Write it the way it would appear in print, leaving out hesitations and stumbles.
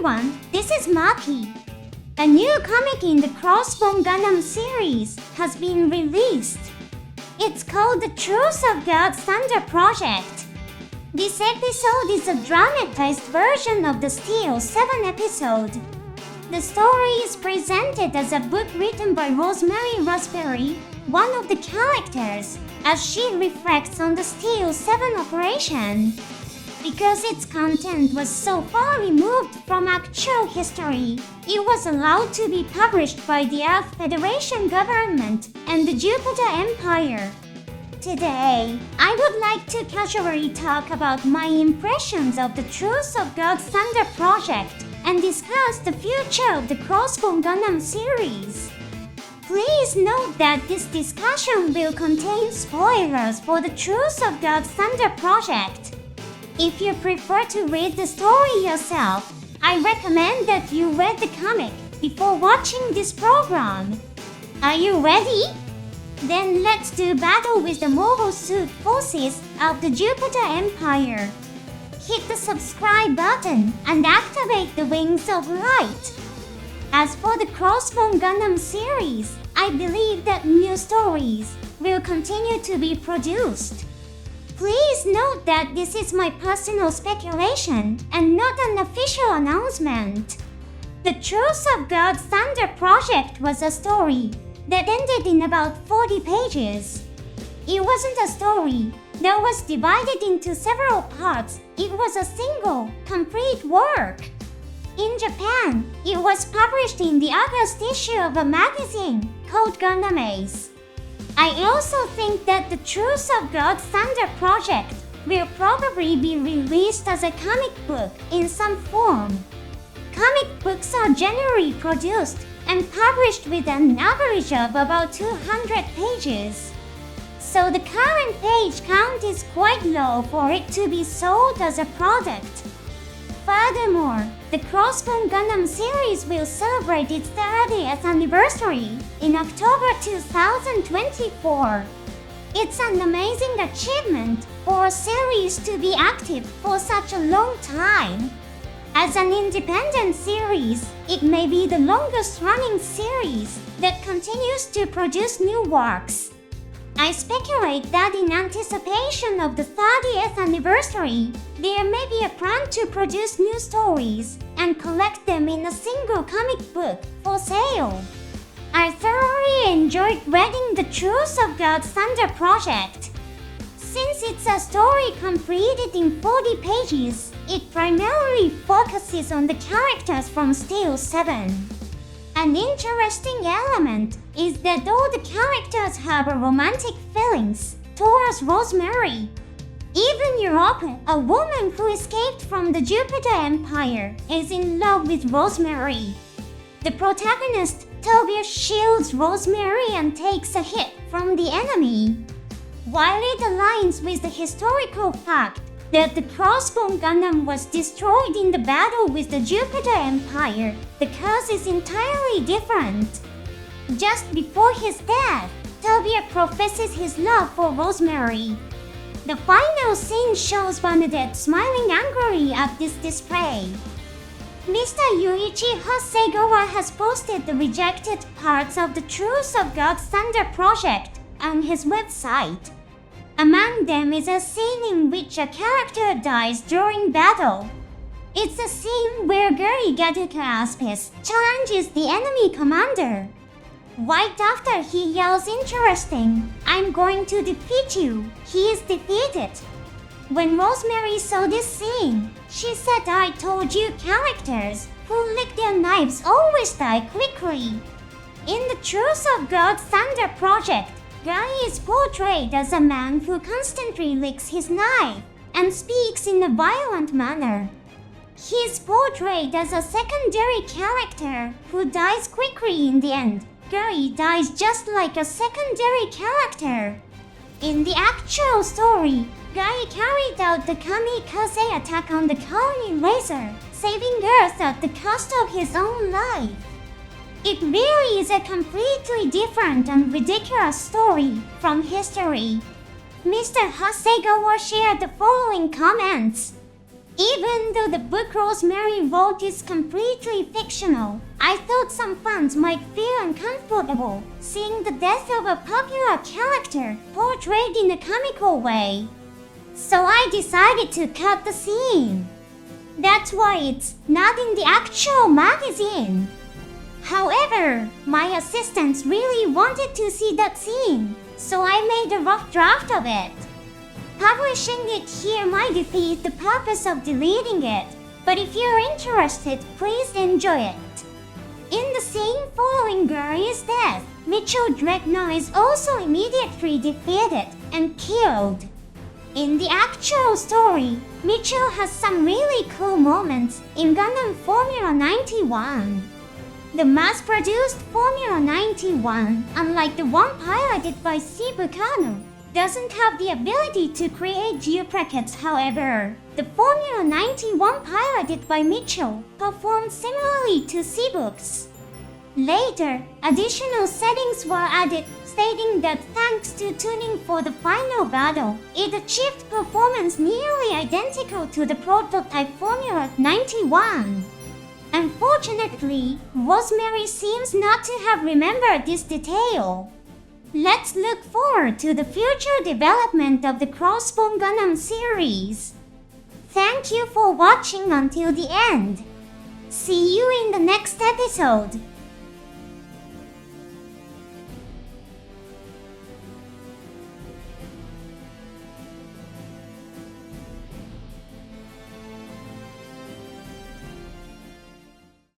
everyone, this is Maki. A new comic in the CROSS BONE GUNDAM series has been released. It's called the Truth of God's Thunder Project. This episode is a dramatized version of the Steel 7 episode. The story is presented as a book written by Rosemary Raspberry, one of the characters, as she reflects on the Steel 7 operation. Because its content was so far removed from actual history, it was allowed to be published by the Earth Federation government and the Jupiter Empire. Today, I would like to casually talk about my impressions of the Truth of God's Thunder project and discuss the future of the CROSS BONE GUNDAM series. Please note that this discussion will contain spoilers for the Truth of God's Thunder project. If you prefer to read the story yourself, I recommend that you read the comic before watching this program. Are you ready? Then let's do battle with the mobile suit forces of the Jupiter Empire. Hit the subscribe button and activate the wings of light. As for the CROSS BONE GUNDAM series, I believe that new stories will continue to be produced. Please note that this is my personal speculation and not an official announcement. The Truth of God's Thunder project was a story that ended in about 40 pages. It wasn't a story that was divided into several parts. It was a single, complete work. In Japan, it was published in the August issue of a magazine called Gundam Ace. I also think that the Truth of God's Thunder project will probably be released as a comic book in some form. Comic books are generally produced and published with an average of about 200 pages. So the current page count is quite low for it to be sold as a product. Furthermore, the CROSS BONE GUNDAM series will celebrate its 30th anniversary in October 2024. It's an amazing achievement for a series to be active for such a long time. As an independent series, it may be the longest-running series that continues to produce new works. I speculate that in anticipation of the 30th anniversary, there may be a plan to produce new stories and collect them in a single comic book for sale. I thoroughly enjoyed reading the Truth of God's Thunder project. Since it's a story completed in 40 pages, it primarily focuses on the characters from Steel 7. An interesting element is that all the characters have a romantic feelings towards Rosemary. Even Europe, a woman who escaped from the Jupiter Empire, is in love with Rosemary. The protagonist, Tobias, shields Rosemary and takes a hit from the enemy. While it aligns with the historical fact that the CROSS BONE GUNDAM was destroyed in the battle with the Jupiter Empire, the cause is entirely different. Just before his death, Tobias professes his love for Rosemary. The final scene shows Bernadette smiling angrily at this display. Mr. Yuichi Hasegawa has posted the rejected parts of the Truth of God's Thunder project on his website. Among them is a scene in which a character dies during battle. It's a scene where Guri Gaduka Aspis challenges the enemy commander. Right after he yells interesting, "I'm going to defeat you," he is defeated. When Rosemary saw this scene, she said, "I told you characters who lick their knives always die quickly." In the Truth of God's Thunder project, Guy is portrayed as a man who constantly licks his knife and speaks in a violent manner. He is portrayed as a secondary character who dies quickly in the end. Guy dies just like a secondary character. In the actual story, Guy carried out the kamikaze attack on the colony laser, saving Earth at the cost of his own life. It really is a completely different and ridiculous story from history. Mr. Hasegawa shared the following comments. Even though the book Rosemary wrote is completely fictional, I thought some fans might feel uncomfortable seeing the death of a popular character portrayed in a comical way. So I decided to cut the scene. That's why it's not in the actual magazine. However, my assistants really wanted to see that scene, so I made a rough draft of it. Publishing it here might defeat the purpose of deleting it, but if you're interested, please enjoy it. In the scene following Gary's death, Mitchell Dreadnought is also immediately defeated and killed. In the actual story, Mitchell has some really cool moments in Gundam Formula 91. The mass-produced Formula 91, unlike the one piloted by Steve Kano, doesn't have the ability to create geobrackets. However, the Formula 91 piloted by Mitchell performed similarly to Seabook's. Later, additional settings were added, stating that thanks to tuning for the final battle, it achieved performance nearly identical to the prototype Formula 91. Unfortunately, Rosemary seems not to have remembered this detail. Let's look forward to the future development of the CROSS BONE GUNDAM series. Thank you for watching until the end. See you in the next episode.